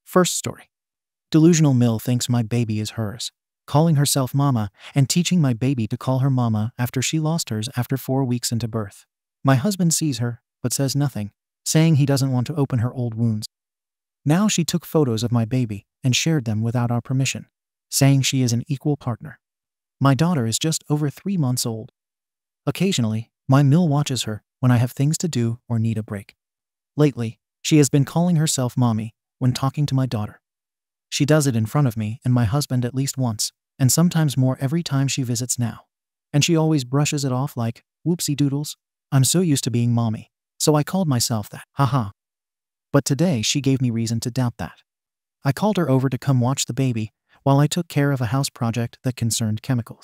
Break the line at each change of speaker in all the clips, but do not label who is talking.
First story. Delusional Mill thinks my baby is hers, calling herself mama and teaching my baby to call her mama after she lost hers after 4 weeks into birth. My husband sees her, but says nothing, saying he doesn't want to open her old wounds. Now she took photos of my baby and shared them without our permission, saying she is an equal partner. My daughter is just over 3 months old. Occasionally, my Mill watches her when I have things to do or need a break. Lately, she has been calling herself mommy when talking to my daughter. She does it in front of me and my husband at least once, and sometimes more every time she visits now. And she always brushes it off like, whoopsie doodles, I'm so used to being mommy, so I called myself that, haha. But today she gave me reason to doubt that. I called her over to come watch the baby while I took care of a house project that concerned chemicals.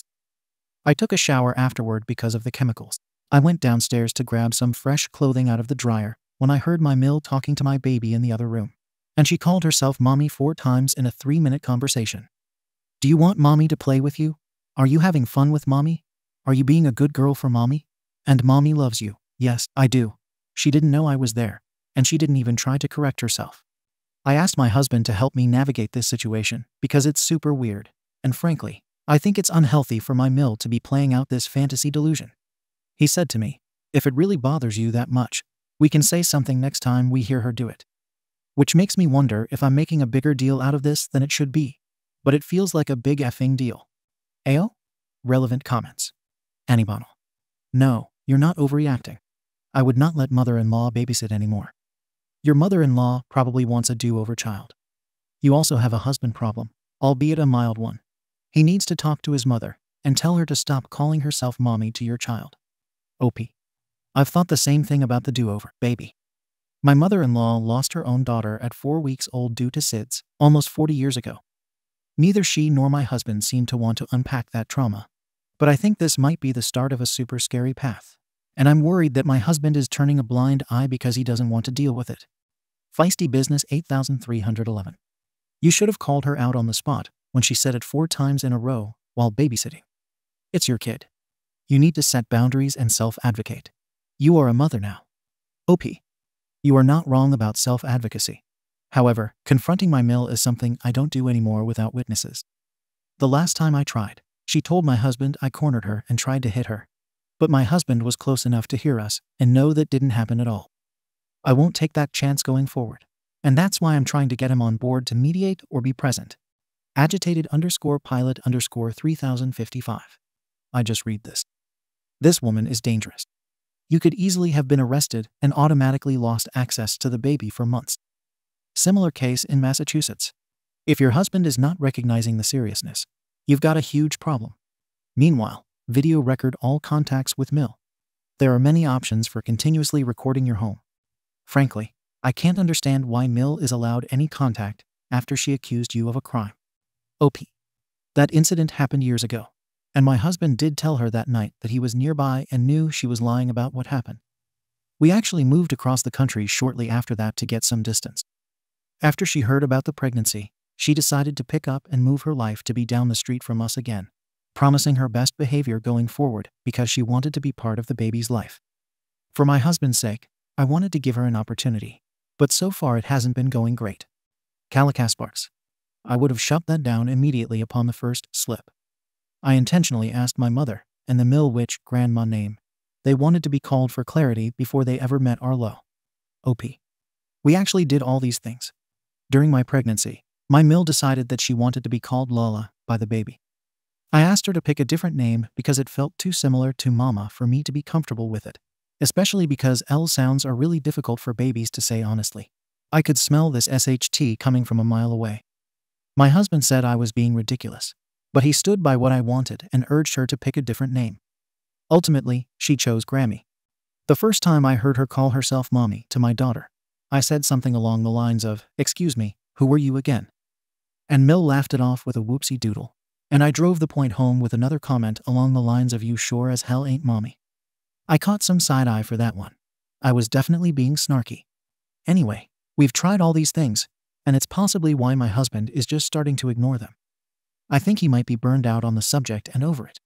I took a shower afterward because of the chemicals. I went downstairs to grab some fresh clothing out of the dryer when I heard my Mill talking to my baby in the other room. And she called herself mommy 4 times in a 3-minute conversation. Do you want mommy to play with you? Are you having fun with mommy? Are you being a good girl for mommy? And mommy loves you. Yes, I do. She didn't know I was there, and she didn't even try to correct herself. I asked my husband to help me navigate this situation because it's super weird, and frankly, I think it's unhealthy for my Mill to be playing out this fantasy delusion. He said to me, if it really bothers you that much, we can say something next time we hear her do it. Which makes me wonder if I'm making a bigger deal out of this than it should be. But it feels like a big effing deal. AIO? Relevant comments. AmIOverreacting. No, you're not overreacting. I would not let mother-in-law babysit anymore. Your mother-in-law probably wants a do-over child. You also have a husband problem, albeit a mild one. He needs to talk to his mother and tell her to stop calling herself mommy to your child. OP. I've thought the same thing about the do-over baby. My mother-in-law lost her own daughter at 4 weeks old due to SIDS, almost 40 years ago. Neither she nor my husband seem to want to unpack that trauma. But I think this might be the start of a super scary path. And I'm worried that my husband is turning a blind eye because he doesn't want to deal with it. Feisty Business 8311. You should have called her out on the spot when she said it 4 times in a row while babysitting. It's your kid. You need to set boundaries and self-advocate. You are a mother now. OP. You are not wrong about self-advocacy. However, confronting my Mill is something I don't do anymore without witnesses. The last time I tried, she told my husband I cornered her and tried to hit her. But my husband was close enough to hear us and know that didn't happen at all. I won't take that chance going forward. And that's why I'm trying to get him on board to mediate or be present. Agitated_pilot_3055. I just read this. This woman is dangerous. You could easily have been arrested and automatically lost access to the baby for months. Similar case in Massachusetts. If your husband is not recognizing the seriousness, you've got a huge problem. Meanwhile, video record all contacts with Mill. There are many options for continuously recording your home. Frankly, I can't understand why Mill is allowed any contact after she accused you of a crime. OP. That incident happened years ago. And my husband did tell her that night that he was nearby and knew she was lying about what happened. We actually moved across the country shortly after that to get some distance. After she heard about the pregnancy, she decided to pick up and move her life to be down the street from us again, promising her best behavior going forward because she wanted to be part of the baby's life. For my husband's sake, I wanted to give her an opportunity, but so far it hasn't been going great. Calica Sparks. I would have shut that down immediately upon the first slip. I intentionally asked my mother and the Mill witch grandma name. They wanted to be called for clarity before they ever met Arlo. OP. We actually did all these things. During my pregnancy, my Mill decided that she wanted to be called Lola by the baby. I asked her to pick a different name because it felt too similar to Mama for me to be comfortable with it, especially because L sounds are really difficult for babies to say honestly. I could smell this SHT coming from a mile away. My husband said I was being ridiculous, but he stood by what I wanted and urged her to pick a different name. Ultimately, she chose Grammy. The first time I heard her call herself mommy to my daughter, I said something along the lines of, "Excuse me, who were you again?" And Mill laughed it off with a whoopsie doodle, and I drove the point home with another comment along the lines of, "You sure as hell ain't mommy." I caught some side eye for that one. I was definitely being snarky. Anyway, we've tried all these things, and it's possibly why my husband is just starting to ignore them. I think he might be burned out on the subject and over it.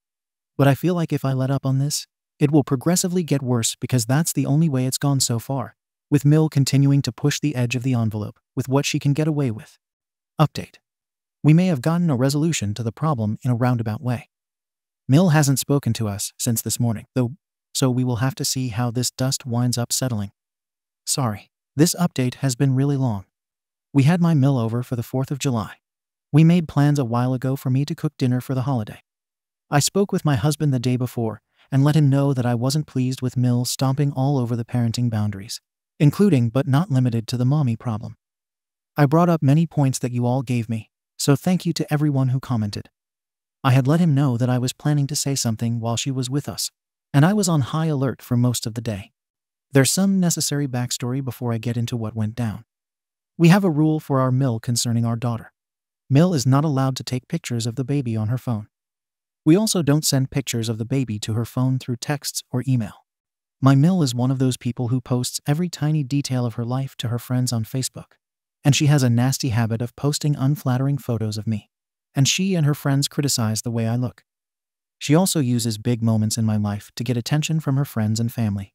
But I feel like if I let up on this, it will progressively get worse because that's the only way it's gone so far, with Mill continuing to push the edge of the envelope with what she can get away with. Update. We may have gotten a resolution to the problem in a roundabout way. Mil hasn't spoken to us since this morning, though, so we will have to see how this dust winds up settling. Sorry, this update has been really long. We had my Mil over for the 4th of July. We made plans a while ago for me to cook dinner for the holiday. I spoke with my husband the day before and let him know that I wasn't pleased with Mil stomping all over the parenting boundaries, including but not limited to the mommy problem. I brought up many points that you all gave me, so thank you to everyone who commented. I had let him know that I was planning to say something while she was with us, and I was on high alert for most of the day. There's some necessary backstory before I get into what went down. We have a rule for our Mil concerning our daughter. Mil is not allowed to take pictures of the baby on her phone. We also don't send pictures of the baby to her phone through texts or email. My Mil is one of those people who posts every tiny detail of her life to her friends on Facebook, and she has a nasty habit of posting unflattering photos of me, and she and her friends criticize the way I look. She also uses big moments in my life to get attention from her friends and family.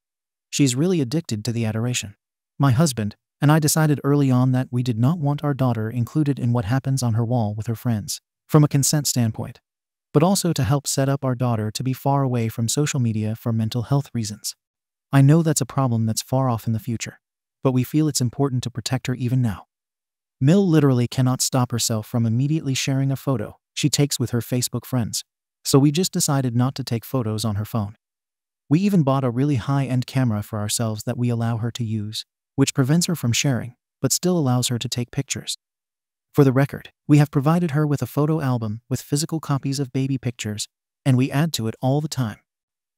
She's really addicted to the adoration. My husband and I decided early on that we did not want our daughter included in what happens on her wall with her friends, from a consent standpoint, but also to help set up our daughter to be far away from social media for mental health reasons. I know that's a problem that's far off in the future, but we feel it's important to protect her even now. Mil literally cannot stop herself from immediately sharing a photo she takes with her Facebook friends, so we just decided not to take photos on her phone. We even bought a really high-end camera for ourselves that we allow her to use, which prevents her from sharing, but still allows her to take pictures. For the record, we have provided her with a photo album with physical copies of baby pictures, and we add to it all the time.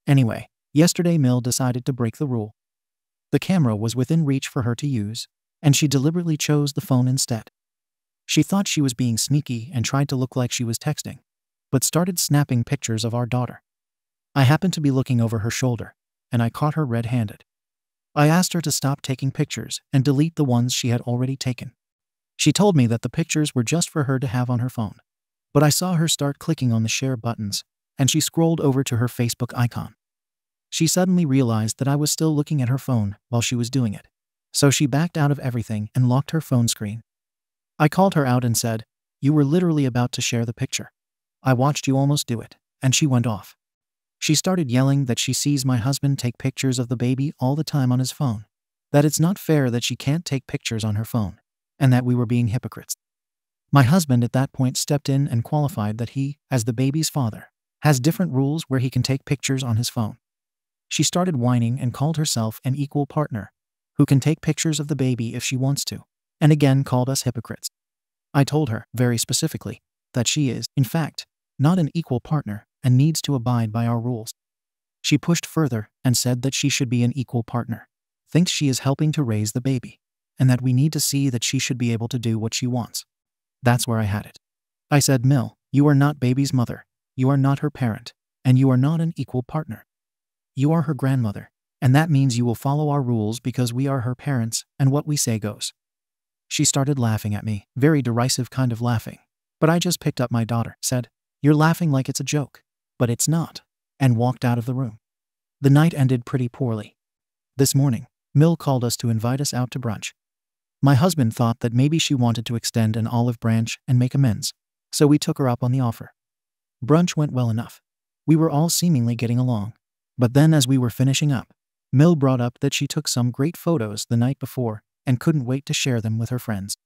Anyway, yesterday Mil decided to break the rule. The camera was within reach for her to use, and she deliberately chose the phone instead. She thought she was being sneaky and tried to look like she was texting, but started snapping pictures of our daughter. I happened to be looking over her shoulder, and I caught her red-handed. I asked her to stop taking pictures and delete the ones she had already taken. She told me that the pictures were just for her to have on her phone, but I saw her start clicking on the share buttons, and she scrolled over to her Facebook icon. She suddenly realized that I was still looking at her phone while she was doing it, so she backed out of everything and locked her phone screen. I called her out and said, "You were literally about to share the picture. I watched you almost do it," and she went off. She started yelling that she sees my husband take pictures of the baby all the time on his phone, that it's not fair that she can't take pictures on her phone, and that we were being hypocrites. My husband at that point stepped in and qualified that he, as the baby's father, has different rules where he can take pictures on his phone. She started whining and called herself an equal partner, who can take pictures of the baby if she wants to, and again called us hypocrites. I told her, very specifically, that she is, in fact, not an equal partner and needs to abide by our rules. She pushed further and said that she should be an equal partner, thinks she is helping to raise the baby, and that we need to see that she should be able to do what she wants. That's where I had it. I said, "Mil, you are not baby's mother, you are not her parent, and you are not an equal partner. You are her grandmother, and that means you will follow our rules because we are her parents and what we say goes." She started laughing at me, very derisive kind of laughing, but I just picked up my daughter, said, "You're laughing like it's a joke, but it's not," and walked out of the room. The night ended pretty poorly. This morning, Mil called us to invite us out to brunch. My husband thought that maybe she wanted to extend an olive branch and make amends, so we took her up on the offer. Brunch went well enough. We were all seemingly getting along, but then as we were finishing up, Mil brought up that she took some great photos the night before and couldn't wait to share them with her friends.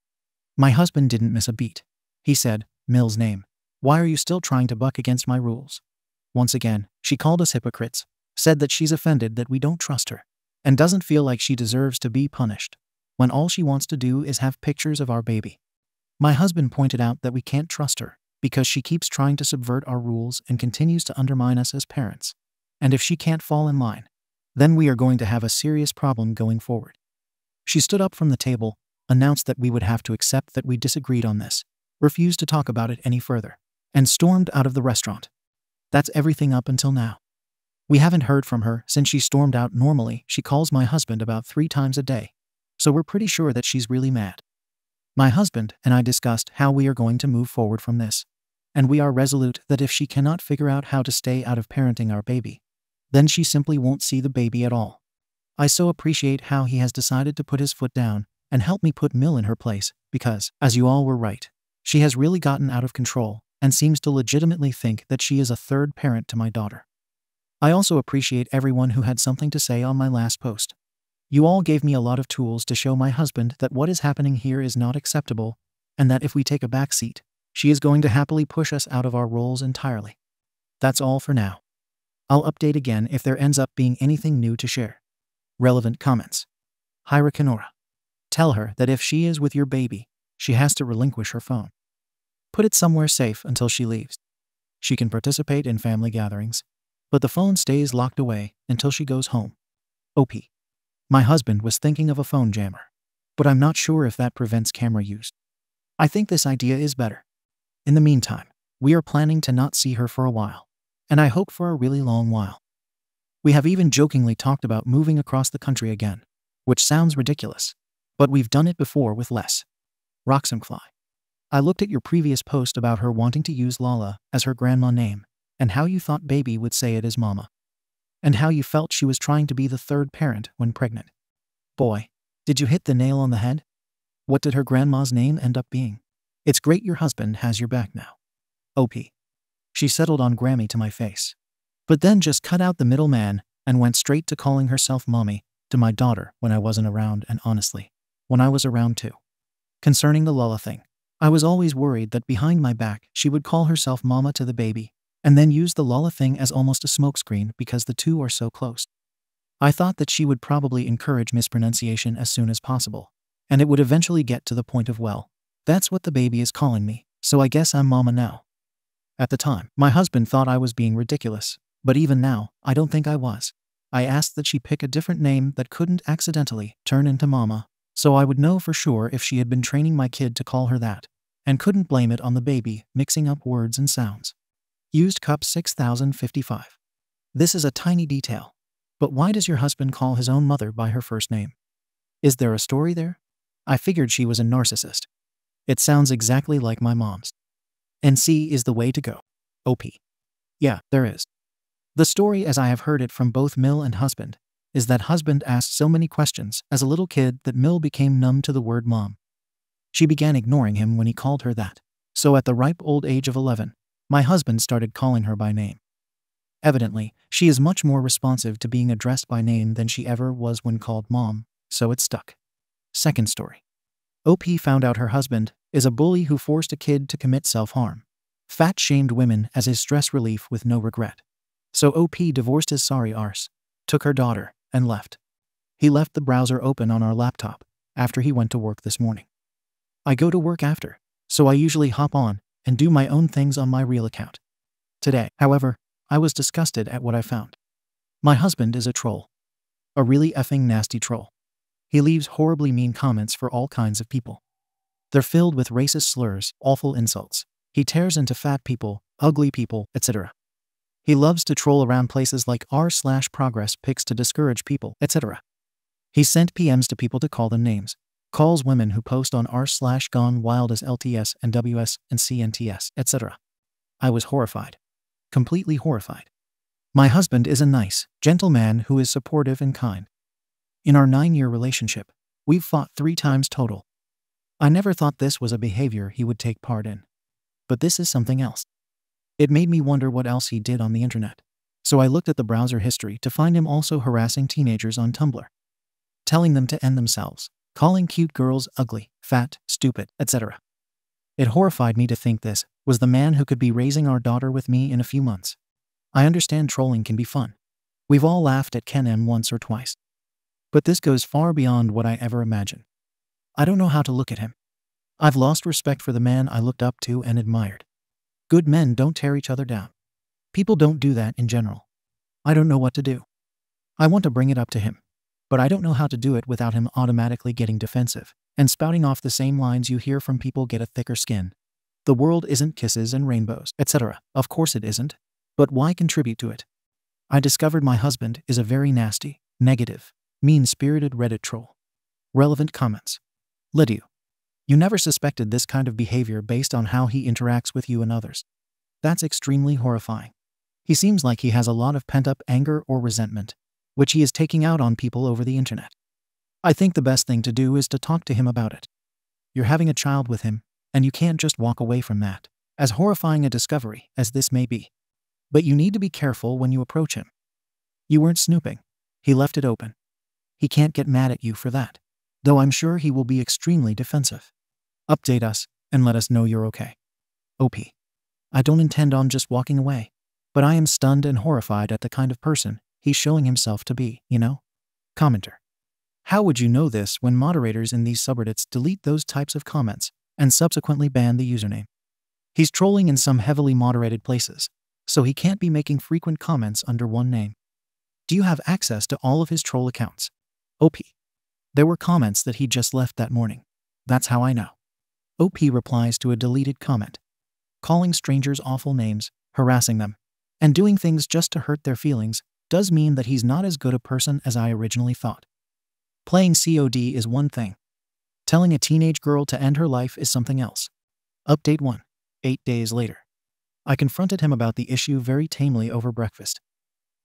My husband didn't miss a beat. He said, "Mil's name. Why are you still trying to buck against my rules?" Once again, she called us hypocrites, said that she's offended that we don't trust her, and doesn't feel like she deserves to be punished, when all she wants to do is have pictures of our baby. My husband pointed out that we can't trust her because she keeps trying to subvert our rules and continues to undermine us as parents. And if she can't fall in line, then we are going to have a serious problem going forward. She stood up from the table, announced that we would have to accept that we disagreed on this, refused to talk about it any further, and stormed out of the restaurant. That's everything up until now. We haven't heard from her since she stormed out. Normally, she calls my husband about 3 times a day, so we're pretty sure that she's really mad. My husband and I discussed how we are going to move forward from this, and we are resolute that if she cannot figure out how to stay out of parenting our baby, then she simply won't see the baby at all. I so appreciate how he has decided to put his foot down and help me put Mil in her place because, as you all were right, She has really gotten out of control and seems to legitimately think that she is a third parent to my daughter. I also appreciate everyone who had something to say on my last post. You all gave me a lot of tools to show my husband that what is happening here is not acceptable, and that if we take a back seat, she is going to happily push us out of our roles entirely. That's all for now. I'll update again if there ends up being anything new to share. Relevant comments. Hirakanora. Tell her that if she is with your baby, she has to relinquish her phone. Put it somewhere safe until she leaves. She can participate in family gatherings, but the phone stays locked away until she goes home. OP. My husband was thinking of a phone jammer, but I'm not sure if that prevents camera use. I think this idea is better. In the meantime, we are planning to not see her for a while, and I hope for a really long while. We have even jokingly talked about moving across the country again, which sounds ridiculous, but we've done it before with less. Roxamfly. I looked at your previous post about her wanting to use Lala as her grandma name, and how you thought baby would say it as mama, and how you felt she was trying to be the third parent when pregnant. Boy, did you hit the nail on the head? What did her grandma's name end up being? It's great your husband has your back now. OP. She settled on Grammy to my face, but then just cut out the middleman and went straight to calling herself mommy to my daughter when I wasn't around, and honestly, when I was around too. Concerning the Lala thing, I was always worried that behind my back she would call herself mama to the baby, and then use the Lala thing as almost a smokescreen because the two are so close. I thought that she would probably encourage mispronunciation as soon as possible, and it would eventually get to the point of, well, that's what the baby is calling me, so I guess I'm mama now. At the time, my husband thought I was being ridiculous, but even now, I don't think I was. I asked that she pick a different name that couldn't accidentally turn into mama, so I would know for sure if she had been training my kid to call her that, and couldn't blame it on the baby mixing up words and sounds. Used cup 6055. This is a tiny detail, but why does your husband call his own mother by her first name? Is there a story there? I figured she was a narcissist. It sounds exactly like my mom's. NC is the way to go. OP. Yeah, there is. The story, as I have heard it from both Mil and husband, is that husband asked so many questions as a little kid that Mil became numb to the word mom. She began ignoring him when he called her that, so at the ripe old age of 11, my husband started calling her by name. Evidently, she is much more responsive to being addressed by name than she ever was when called mom, so it stuck. Second story. OP found out her husband is a bully who forced a kid to commit self-harm, fat-shamed women as his stress relief with no regret. So OP divorced his sorry arse, took her daughter, and left. He left the browser open on our laptop after he went to work this morning. I go to work after, so I usually hop on and do my own things on my real account. Today, however, I was disgusted at what I found. My husband is a troll. A really effing nasty troll. He leaves horribly mean comments for all kinds of people. They're filled with racist slurs, awful insults. He tears into fat people, ugly people, etc. He loves to troll around places like r/progress pics to discourage people, etc. He sent PMs to people to call them names. Calls women who post on r/gone wild as LTS and WS and CNTS, etc. I was horrified. Completely horrified. My husband is a nice, gentle man who is supportive and kind. In our 9-year relationship, we've fought 3 times total. I never thought this was a behavior he would take part in. But this is something else. It made me wonder what else he did on the internet. So I looked at the browser history to find him also harassing teenagers on Tumblr, telling them to end themselves, calling cute girls ugly, fat, stupid, etc. It horrified me to think this was the man who could be raising our daughter with me in a few months. I understand trolling can be fun. We've all laughed at Ken M once or twice. But this goes far beyond what I ever imagined. I don't know how to look at him. I've lost respect for the man I looked up to and admired. Good men don't tear each other down. People don't do that in general. I don't know what to do. I want to bring it up to him, but I don't know how to do it without him automatically getting defensive and spouting off the same lines you hear from people get a thicker skin. The world isn't kisses and rainbows, etc. Of course it isn't. But why contribute to it? I discovered my husband is a very nasty, negative, mean-spirited Reddit troll. Relevant comments. Lydia. You never suspected this kind of behavior based on how he interacts with you and others. That's extremely horrifying. He seems like he has a lot of pent-up anger or resentment, which he is taking out on people over the internet. I think the best thing to do is to talk to him about it. You're having a child with him, and you can't just walk away from that, as horrifying a discovery as this may be. But you need to be careful when you approach him. You weren't snooping. He left it open. He can't get mad at you for that, though I'm sure he will be extremely defensive. Update us and let us know you're okay. OP. I don't intend on just walking away, but I am stunned and horrified at the kind of person he's showing himself to be, you know? Commenter. How would you know this when moderators in these subreddits delete those types of comments and subsequently ban the username? He's trolling in some heavily moderated places, so he can't be making frequent comments under one name. Do you have access to all of his troll accounts? OP. There were comments that he just left that morning. That's how I know. OP replies to a deleted comment, calling strangers awful names, harassing them, and doing things just to hurt their feelings does mean that he's not as good a person as I originally thought. Playing COD is one thing. Telling a teenage girl to end her life is something else. Update 1. 8 days later. I confronted him about the issue very tamely over breakfast.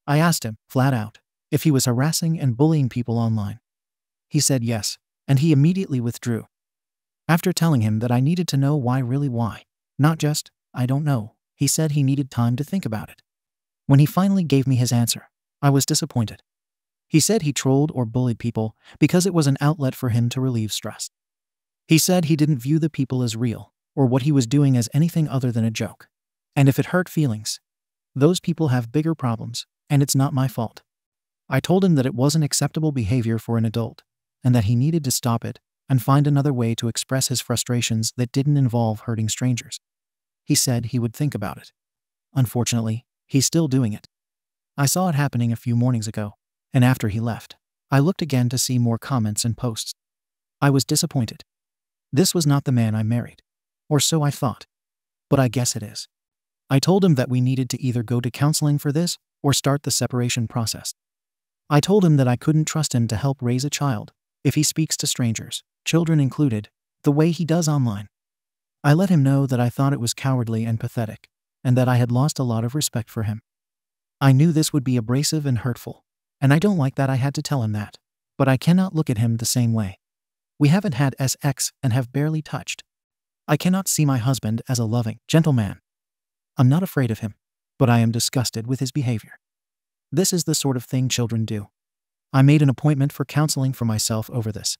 I asked him, flat out, if he was harassing and bullying people online. He said yes, and he immediately withdrew. After telling him that I needed to know why, not just, I don't know, he said he needed time to think about it. When he finally gave me his answer, I was disappointed. He said he trolled or bullied people because it was an outlet for him to relieve stress. He said he didn't view the people as real, or what he was doing as anything other than a joke. And if it hurt feelings, those people have bigger problems, and it's not my fault. I told him that it wasn't acceptable behavior for an adult, and that he needed to stop it and find another way to express his frustrations that didn't involve hurting strangers. He said he would think about it. Unfortunately, he's still doing it. I saw it happening a few mornings ago, and after he left, I looked again to see more comments and posts. I was disappointed. This was not the man I married, or so I thought. But I guess it is. I told him that we needed to either go to counseling for this or start the separation process. I told him that I couldn't trust him to help raise a child if he speaks to strangers, children included, the way he does online. I let him know that I thought it was cowardly and pathetic, and that I had lost a lot of respect for him. I knew this would be abrasive and hurtful, and I don't like that I had to tell him that, but I cannot look at him the same way. We haven't had sex and have barely touched. I cannot see my husband as a loving, gentle man. I'm not afraid of him, but I am disgusted with his behavior. This is the sort of thing children do. I made an appointment for counseling for myself over this.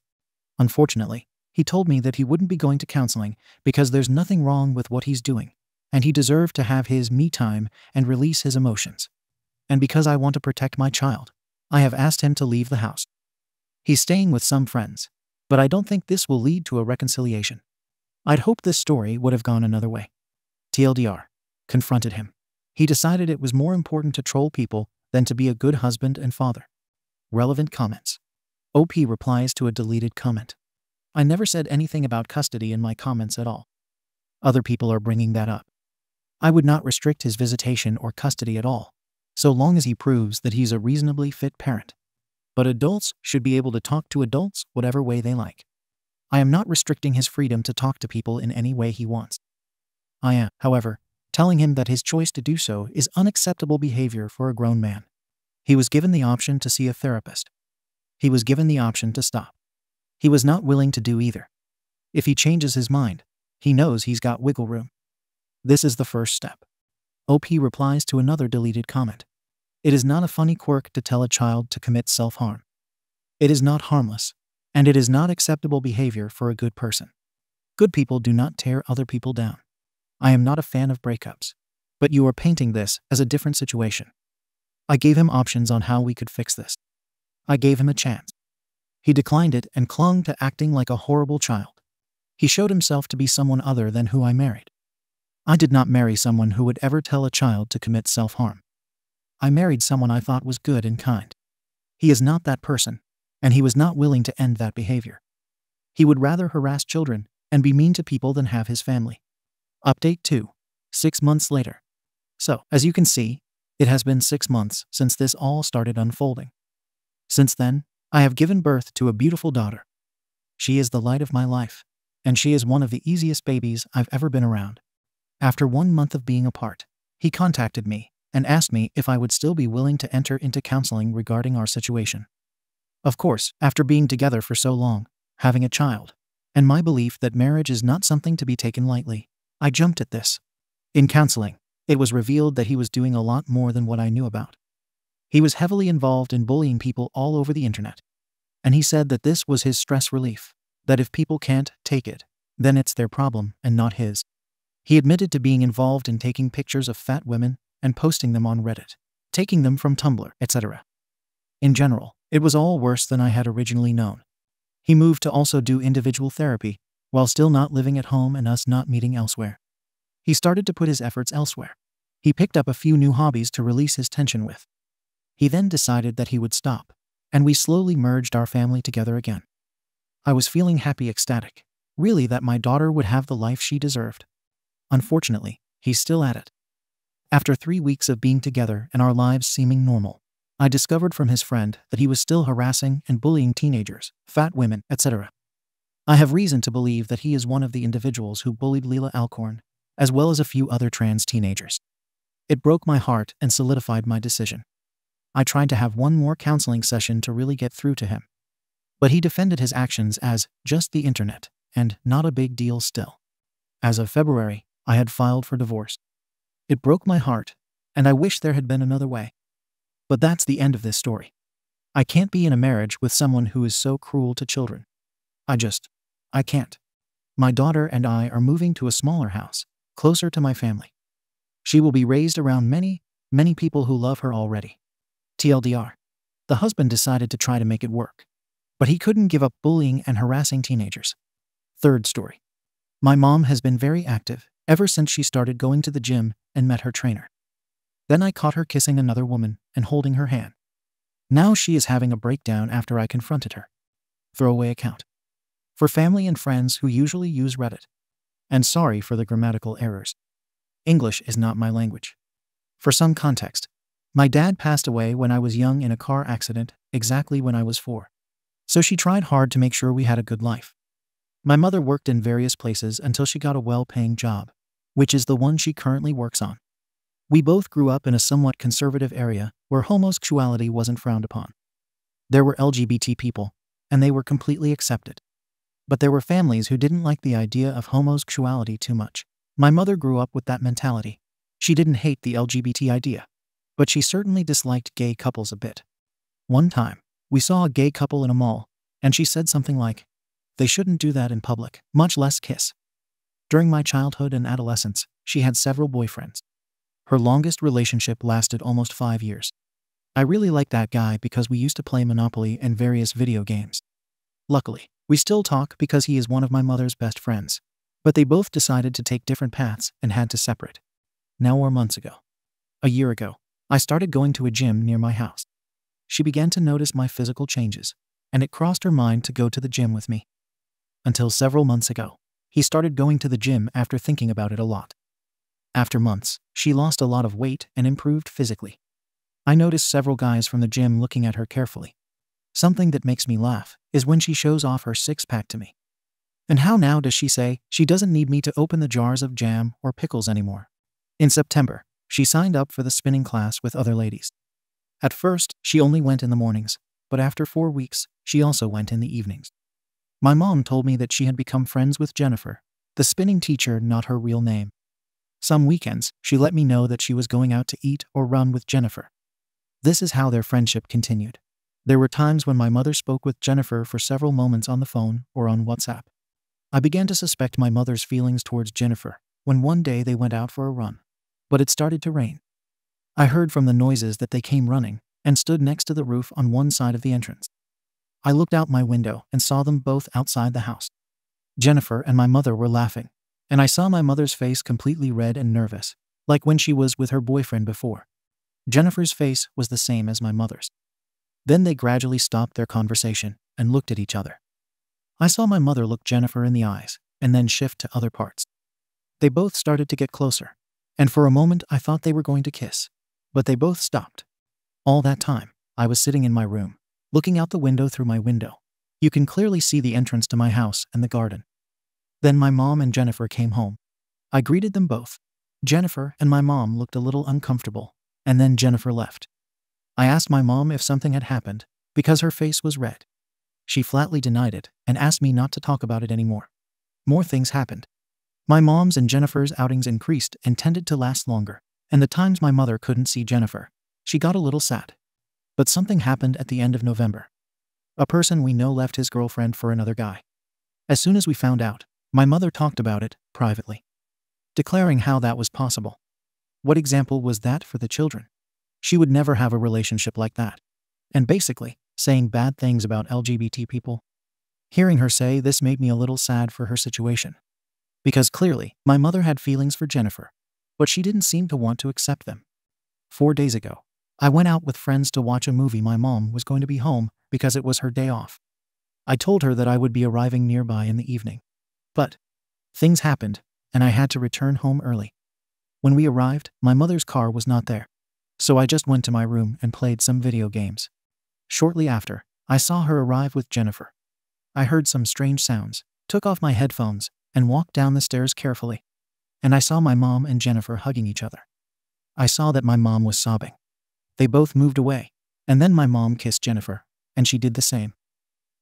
Unfortunately, he told me that he wouldn't be going to counseling because there's nothing wrong with what he's doing, and he deserved to have his me time and release his emotions. And because I want to protect my child, I have asked him to leave the house. He's staying with some friends, but I don't think this will lead to a reconciliation. I'd hoped this story would have gone another way. TLDR. Confronted him. He decided it was more important to troll people than to be a good husband and father. Relevant comments. OP replies to a deleted comment. I never said anything about custody in my comments at all. Other people are bringing that up. I would not restrict his visitation or custody at all, so long as he proves that he's a reasonably fit parent. But adults should be able to talk to adults whatever way they like. I am not restricting his freedom to talk to people in any way he wants. I am, however, telling him that his choice to do so is unacceptable behavior for a grown man. He was given the option to see a therapist. He was given the option to stop. He was not willing to do either. If he changes his mind, he knows he's got wiggle room. This is the first step. OP replies to another deleted comment. It is not a funny quirk to tell a child to commit self-harm. It is not harmless, and it is not acceptable behavior for a good person. Good people do not tear other people down. I am not a fan of breakups, but you are painting this as a different situation. I gave him options on how we could fix this. I gave him a chance. He declined it and clung to acting like a horrible child. He showed himself to be someone other than who I married. I did not marry someone who would ever tell a child to commit self-harm. I married someone I thought was good and kind. He is not that person, and he was not willing to end that behavior. He would rather harass children and be mean to people than have his family. Update 2. 6 months later. So, as you can see, it has been 6 months since this all started unfolding. Since then, I have given birth to a beautiful daughter. She is the light of my life, and she is one of the easiest babies I've ever been around. After 1 month of being apart, he contacted me and asked me if I would still be willing to enter into counseling regarding our situation. Of course, after being together for so long, having a child, and my belief that marriage is not something to be taken lightly. I jumped at this. In counseling, it was revealed that he was doing a lot more than what I knew about. He was heavily involved in bullying people all over the internet. And he said that this was his stress relief, that if people can't take it, then it's their problem and not his. He admitted to being involved in taking pictures of fat women and posting them on Reddit, taking them from Tumblr, etc. In general, it was all worse than I had originally known. He moved to also do individual therapy, while still not living at home and us not meeting elsewhere. He started to put his efforts elsewhere. He picked up a few new hobbies to release his tension with. He then decided that he would stop, and we slowly merged our family together again. I was feeling happy, ecstatic, really, that my daughter would have the life she deserved. Unfortunately, he's still at it. After 3 weeks of being together and our lives seeming normal, I discovered from his friend that he was still harassing and bullying teenagers, fat women, etc. I have reason to believe that he is one of the individuals who bullied Leela Alcorn, as well as a few other trans teenagers. It broke my heart and solidified my decision. I tried to have one more counseling session to really get through to him. But he defended his actions as just the internet and not a big deal still. As of February, I had filed for divorce. It broke my heart, and I wish there had been another way. But that's the end of this story. I can't be in a marriage with someone who is so cruel to children. I can't. My daughter and I are moving to a smaller house, closer to my family. She will be raised around many, many people who love her already. TLDR. The husband decided to try to make it work, but he couldn't give up bullying and harassing teenagers. Third story. My mom has been very active ever since she started going to the gym and met her trainer. Then I caught her kissing another woman and holding her hand. Now she is having a breakdown after I confronted her. Throwaway account. For family and friends who usually use Reddit. And sorry for the grammatical errors. English is not my language. For some context, my dad passed away when I was young in a car accident, exactly when I was 4. So she tried hard to make sure we had a good life. My mother worked in various places until she got a well-paying job, which is the one she currently works on. We both grew up in a somewhat conservative area where homosexuality wasn't frowned upon. There were LGBT people, and they were completely accepted. But there were families who didn't like the idea of homosexuality too much. My mother grew up with that mentality. She didn't hate the LGBT idea, but she certainly disliked gay couples a bit. One time, we saw a gay couple in a mall, and she said something like, "They shouldn't do that in public, much less kiss." During my childhood and adolescence, she had several boyfriends. Her longest relationship lasted almost 5 years. I really liked that guy because we used to play Monopoly and various video games. Luckily, we still talk because he is one of my mother's best friends, but they both decided to take different paths and had to separate. Now or months ago. A year ago, I started going to a gym near my house. She began to notice my physical changes, and it crossed her mind to go to the gym with me. Until several months ago, he started going to the gym after thinking about it a lot. After months, she lost a lot of weight and improved physically. I noticed several guys from the gym looking at her carefully. Something that makes me laugh is when she shows off her six-pack to me. And how now does she say she doesn't need me to open the jars of jam or pickles anymore? In September, she signed up for the spinning class with other ladies. At first, she only went in the mornings, but after 4 weeks, she also went in the evenings. My mom told me that she had become friends with Jennifer, the spinning teacher, not her real name. Some weekends, she let me know that she was going out to eat or run with Jennifer. This is how their friendship continued. There were times when my mother spoke with Jennifer for several moments on the phone or on WhatsApp. I began to suspect my mother's feelings towards Jennifer when one day they went out for a run. But it started to rain. I heard from the noises that they came running and stood next to the roof on one side of the entrance. I looked out my window and saw them both outside the house. Jennifer and my mother were laughing, and I saw my mother's face completely red and nervous, like when she was with her boyfriend before. Jennifer's face was the same as my mother's. Then they gradually stopped their conversation and looked at each other. I saw my mother look Jennifer in the eyes and then shift to other parts. They both started to get closer, and for a moment I thought they were going to kiss, but they both stopped. All that time, I was sitting in my room, looking out the window through my window. You can clearly see the entrance to my house and the garden. Then my mom and Jennifer came home. I greeted them both. Jennifer and my mom looked a little uncomfortable, and then Jennifer left. I asked my mom if something had happened, because her face was red. she flatly denied it and asked me not to talk about it anymore. More things happened. My mom's and Jennifer's outings increased and tended to last longer, and the times my mother couldn't see Jennifer, she got a little sad. But something happened at the end of November. A person we know left his girlfriend for another guy. As soon as we found out, my mother talked about it privately, declaring how that was possible. What example was that for the children? She would never have a relationship like that. And basically, saying bad things about LGBT people. Hearing her say this made me a little sad for her situation. Because clearly, my mother had feelings for Jennifer, but she didn't seem to want to accept them. 4 days ago, I went out with friends to watch a movie. My mom was going to be home because it was her day off. I told her that I would be arriving nearby in the evening. But things happened, and I had to return home early. When we arrived, my mother's car was not there. So I just went to my room and played some video games. Shortly after, I saw her arrive with Jennifer. I heard some strange sounds, took off my headphones, and walked down the stairs carefully. And I saw my mom and Jennifer hugging each other. I saw that my mom was sobbing. They both moved away, and then my mom kissed Jennifer, and she did the same.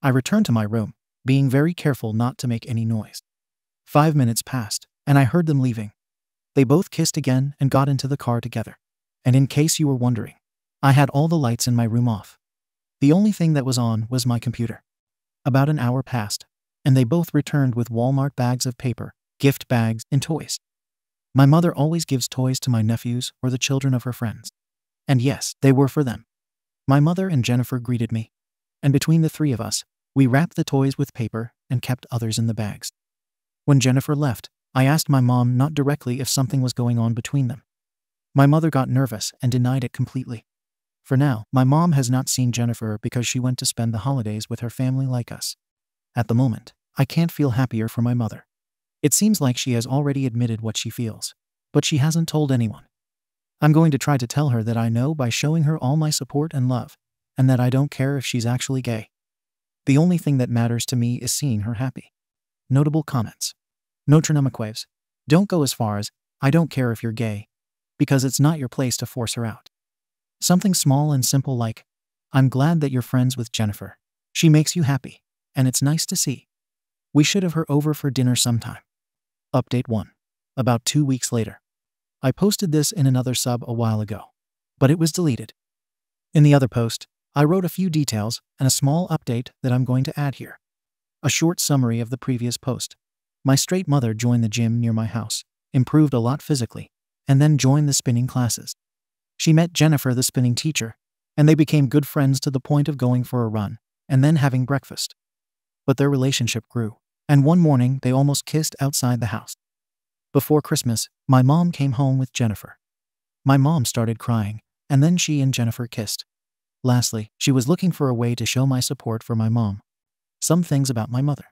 I returned to my room, being very careful not to make any noise. 5 minutes passed, and I heard them leaving. They both kissed again and got into the car together. And in case you were wondering, I had all the lights in my room off. The only thing that was on was my computer. About an hour passed, and they both returned with Walmart bags of paper, gift bags, and toys. My mother always gives toys to my nephews or the children of her friends. And yes, they were for them. My mother and Jennifer greeted me, and between the three of us, we wrapped the toys with paper and kept others in the bags. When Jennifer left, I asked my mom not directly if something was going on between them. My mother got nervous and denied it completely. For now, my mom has not seen Jennifer because she went to spend the holidays with her family like us. At the moment, I can't feel happier for my mother. It seems like she has already admitted what she feels, but she hasn't told anyone. I'm going to try to tell her that I know by showing her all my support and love, and that I don't care if she's actually gay. The only thing that matters to me is seeing her happy. Notable comments. Notronomicwaves. Don't go as far as, I don't care if you're gay, because it's not your place to force her out. Something small and simple like, I'm glad that you're friends with Jennifer. She makes you happy, and it's nice to see. We should have her over for dinner sometime. Update 1. About 2 weeks later. I posted this in another sub a while ago, but it was deleted. In the other post, I wrote a few details and a small update that I'm going to add here. A short summary of the previous post. My straight mother joined the gym near my house, improved a lot physically, and then joined the spinning classes. She met Jennifer, the spinning teacher, and they became good friends to the point of going for a run and then having breakfast. But their relationship grew, and one morning they almost kissed outside the house. Before Christmas, my mom came home with Jennifer. My mom started crying, and then she and Jennifer kissed. Lastly, she was looking for a way to show my support for my mom. Some things about my mother.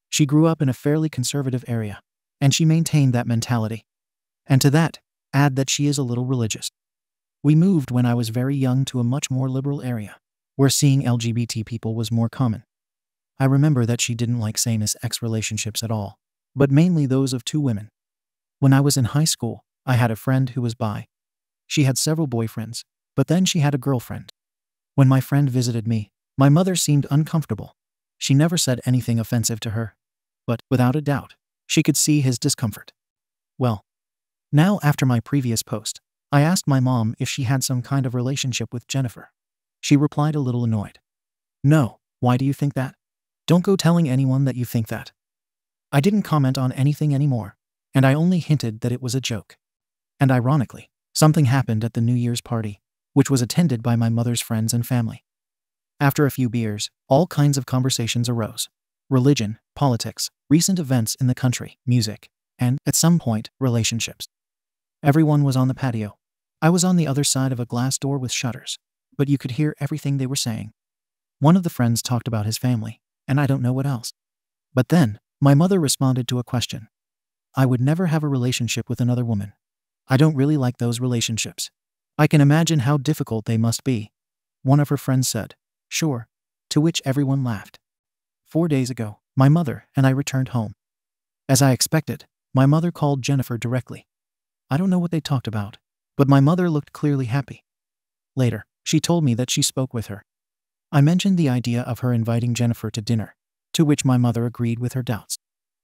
She grew up in a fairly conservative area, and she maintained that mentality. And to that, add that she is a little religious. We moved when I was very young to a much more liberal area, where seeing LGBT people was more common. I remember that she didn't like same-sex relationships at all, but mainly those of two women. When I was in high school, I had a friend who was bi. She had several boyfriends, but then she had a girlfriend. When my friend visited me, my mother seemed uncomfortable. She never said anything offensive to her, but, without a doubt, she could see his discomfort. Well, now after my previous post, I asked my mom if she had some kind of relationship with Jennifer. She replied a little annoyed. No, why do you think that? Don't go telling anyone that you think that. I didn't comment on anything anymore, and I only hinted that it was a joke. And ironically, something happened at the New Year's party, which was attended by my mother's friends and family. After a few beers, all kinds of conversations arose. Religion, politics, recent events in the country, music, and, at some point, relationships. Everyone was on the patio. I was on the other side of a glass door with shutters, but you could hear everything they were saying. One of the friends talked about his family, and I don't know what else. But then, my mother responded to a question. I would never have a relationship with another woman. I don't really like those relationships. I can imagine how difficult they must be. One of her friends said, sure, to which everyone laughed. 4 days ago, my mother and I returned home. As I expected, my mother called Jennifer directly. I don't know what they talked about, but my mother looked clearly happy. Later, she told me that she spoke with her. I mentioned the idea of her inviting Jennifer to dinner, to which my mother agreed with her doubts.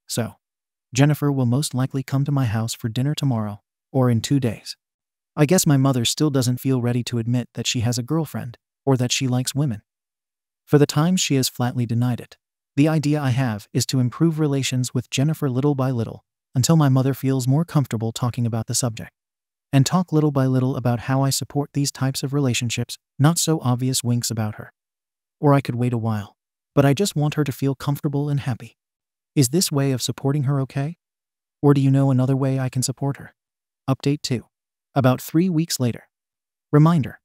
So, Jennifer will most likely come to my house for dinner tomorrow, or in 2 days. I guess my mother still doesn't feel ready to admit that she has a girlfriend, or that she likes women. For the times she has flatly denied it. The idea I have is to improve relations with Jennifer little by little, until my mother feels more comfortable talking about the subject. And talk little by little about how I support these types of relationships, not so obvious winks about her. Or I could wait a while. But I just want her to feel comfortable and happy. Is this way of supporting her okay? Or do you know another way I can support her? Update 2. About 3 weeks later. Reminder.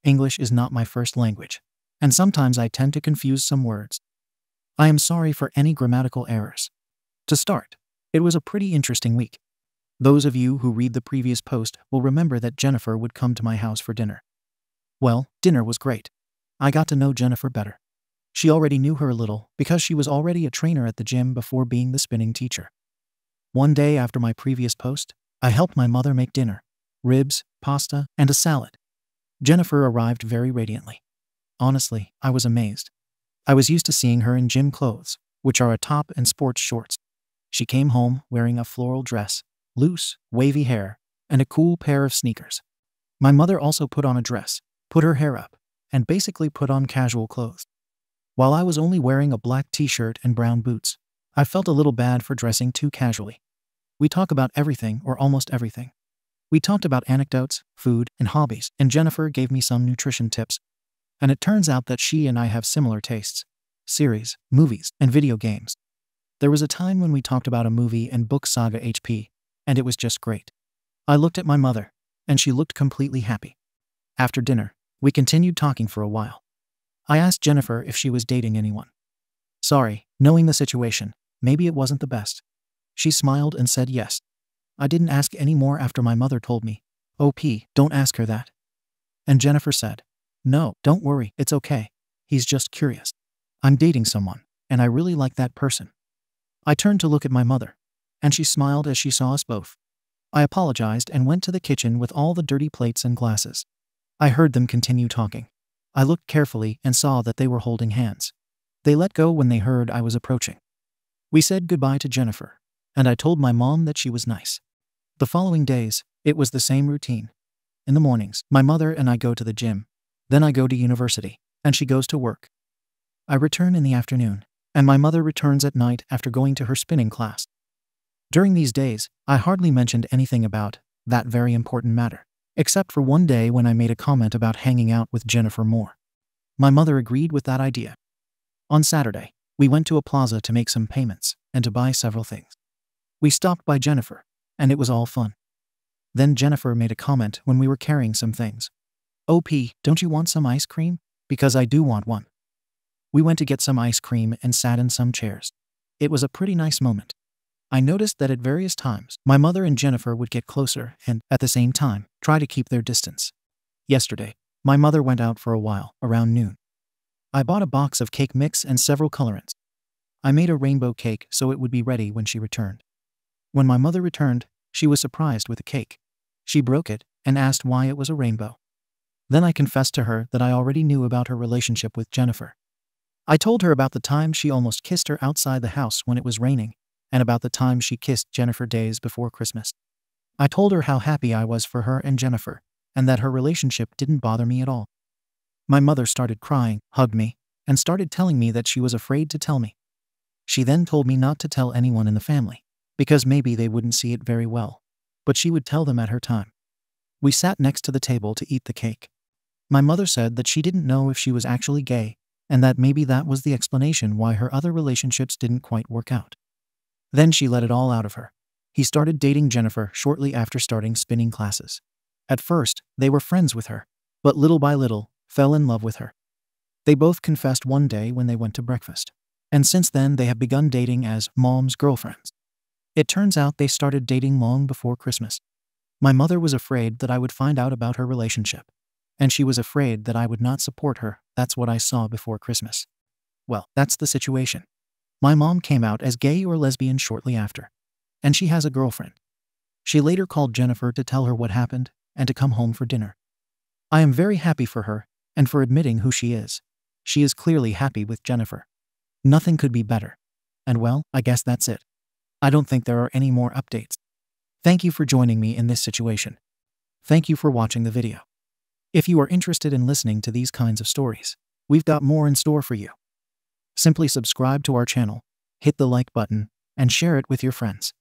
English is not my first language, and sometimes I tend to confuse some words. I am sorry for any grammatical errors. To start, it was a pretty interesting week. Those of you who read the previous post will remember that Jennifer would come to my house for dinner. Well, dinner was great. I got to know Jennifer better. She already knew her a little because she was already a trainer at the gym before being the spinning teacher. One day after my previous post, I helped my mother make dinner: ribs, pasta, and a salad. Jennifer arrived very radiantly. Honestly, I was amazed. I was used to seeing her in gym clothes, which are a top and sports shorts. She came home wearing a floral dress, loose, wavy hair, and a cool pair of sneakers. My mother also put on a dress, put her hair up, and basically put on casual clothes. While I was only wearing a black t-shirt and brown boots, I felt a little bad for dressing too casually. We talk about everything or almost everything. We talked about anecdotes, food, and hobbies, and Jennifer gave me some nutrition tips. And it turns out that she and I have similar tastes: series, movies, and video games. There was a time when we talked about a movie and book saga HP, and it was just great. I looked at my mother, and she looked completely happy. After dinner, we continued talking for a while. I asked Jennifer if she was dating anyone. Sorry, knowing the situation, maybe it wasn't the best. She smiled and said yes. I didn't ask any more after my mother told me, "OP, don't ask her that." And Jennifer said, "No, don't worry, it's okay. He's just curious. I'm dating someone, and I really like that person." I turned to look at my mother, and she smiled as she saw us both. I apologized and went to the kitchen with all the dirty plates and glasses. I heard them continue talking. I looked carefully and saw that they were holding hands. They let go when they heard I was approaching. We said goodbye to Jennifer, and I told my mom that she was nice. The following days, it was the same routine. In the mornings, my mother and I go to the gym. Then I go to university, and she goes to work. I return in the afternoon, and my mother returns at night after going to her spinning class. During these days, I hardly mentioned anything about that very important matter, except for one day when I made a comment about hanging out with Jennifer more. My mother agreed with that idea. On Saturday, we went to a plaza to make some payments and to buy several things. We stopped by Jennifer, and it was all fun. Then Jennifer made a comment when we were carrying some things. "OP, don't you want some ice cream? Because I do want one." We went to get some ice cream and sat in some chairs. It was a pretty nice moment. I noticed that at various times, my mother and Jennifer would get closer and, at the same time, try to keep their distance. Yesterday, my mother went out for a while, around noon. I bought a box of cake mix and several colorants. I made a rainbow cake so it would be ready when she returned. When my mother returned, she was surprised with the cake. She broke it and asked why it was a rainbow. Then I confessed to her that I already knew about her relationship with Jennifer. I told her about the time she almost kissed her outside the house when it was raining, and about the time she kissed Jennifer days before Christmas. I told her how happy I was for her and Jennifer, and that her relationship didn't bother me at all. My mother started crying, hugged me, and started telling me that she was afraid to tell me. She then told me not to tell anyone in the family, because maybe they wouldn't see it very well, but she would tell them at her time. We sat next to the table to eat the cake. My mother said that she didn't know if she was actually gay, and that maybe that was the explanation why her other relationships didn't quite work out. Then she let it all out of her. He started dating Jennifer shortly after starting spinning classes. At first, they were friends with her, but little by little, fell in love with her. They both confessed one day when they went to breakfast, and since then they have begun dating as mom's girlfriends. It turns out they started dating long before Christmas. My mother was afraid that I would find out about her relationship, and she was afraid that I would not support her. That's what I saw before Christmas. Well, that's the situation. My mom came out as gay or lesbian shortly after, and she has a girlfriend. She later called Jennifer to tell her what happened and to come home for dinner. I am very happy for her and for admitting who she is. She is clearly happy with Jennifer. Nothing could be better. And well, I guess that's it. I don't think there are any more updates. Thank you for joining me in this situation. Thank you for watching the video. If you are interested in listening to these kinds of stories, we've got more in store for you. Simply subscribe to our channel, hit the like button, and share it with your friends.